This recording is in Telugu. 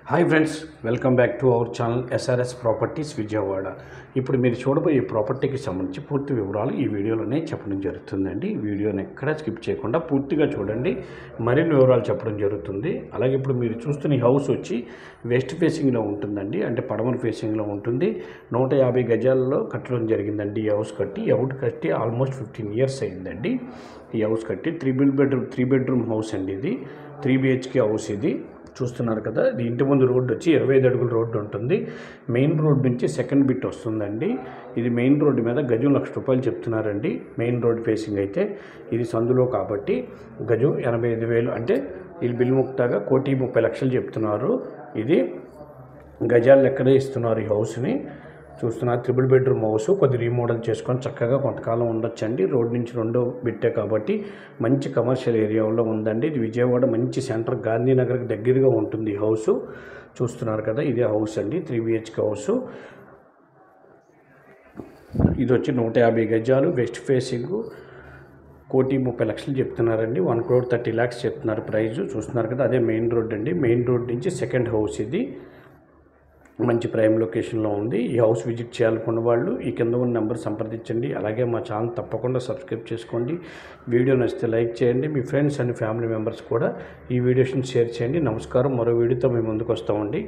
Hi friends, welcome back to our channel SRS properties Vijayawada. ఇప్పుడు మీరు చూడబోయే ప్రాపర్టీకి సంబంధించి పూర్తి వివరాలు ఈ వీడియోలోనే చెప్పడం జరుగుతుందండి. ఈ వీడియోని ఎక్కడ స్కిప్ చేయకుండా పూర్తిగా చూడండి, మరిన్ని వివరాలు చెప్పడం జరుగుతుంది. అలాగే ఇప్పుడు మీరు చూస్తున్న ఈ హౌస్ వచ్చి వెస్ట్ ఫేసింగ్లో ఉంటుందండి, అంటే పడమర ఫేసింగ్లో ఉంటుంది. 150 గజాల్లో కట్టడం జరిగిందండి. ఈ హౌస్ కట్టి ఆల్మోస్ట్ 15 years అయిందండి. ఈ హౌస్ కట్టి త్రీ బెడ్రూమ్ హౌస్ అండి. ఇది 3 BHK హౌస్. ఇది చూస్తున్నారు కదా, ఇది ఇంటి ముందు రోడ్డు వచ్చి 25 అడుగుల రోడ్డు ఉంటుంది. మెయిన్ రోడ్ నుంచి సెకండ్ బిట్ వస్తుందండి. ఇది మెయిన్ రోడ్డు మీద గజం ₹1,00,000 చెప్తున్నారండి. మెయిన్ రోడ్ ఫేసింగ్ అయితే ఇది సందులో కాబట్టి గజం 85,000, అంటే వీళ్ళు బిల్లు ముక్తాగా 1,30,00,000 చెప్తున్నారు. ఇది గజాల లెక్కనే ఇస్తున్నారు ఈ హౌస్ని. చూస్తున్నారు, 3 బెడ్రూమ్ హౌస్. కొద్ది రీమోడల్ చేసుకొని చక్కగా కొంతకాలం ఉండొచ్చండి. రోడ్ నుంచి రెండో బిట్టే కాబట్టి మంచి కమర్షియల్ ఏరియాలో ఉందండి. ఇది విజయవాడ మంచి సెంటర్, గాంధీనగర్కి దగ్గరగా ఉంటుంది ఈ హౌస్. చూస్తున్నారు కదా, ఇదే హౌస్ అండి, 3 BHK హౌస్. ఇది వచ్చి 150 గజాలు, వెస్ట్ ఫేసింగ్, 1,30,00,000 చెప్తున్నారండి. 1,30,00,000 చెప్తున్నారు ప్రైజు. చూస్తున్నారు కదా, అదే మెయిన్ రోడ్ అండి. మెయిన్ రోడ్ నుంచి సెకండ్ హౌస్ ఇది. మంచి ప్రైమ్ లొకేషన్లో ఉంది. ఈ హౌస్ విజిట్ చేయాలనుకున్న వాళ్ళు ఈ కింద ఉన్న నెంబర్ సంప్రదించండి. అలాగే మా ఛానల్ తప్పకుండా సబ్స్క్రైబ్ చేసుకోండి. వీడియో నచ్చితే లైక్ చేయండి. మీ ఫ్రెండ్స్ అండ్ ఫ్యామిలీ మెంబర్స్ కూడా ఈ వీడియోస్ని షేర్ చేయండి. నమస్కారం. మరో వీడియోతో మేము ముందుకు వస్తామండి.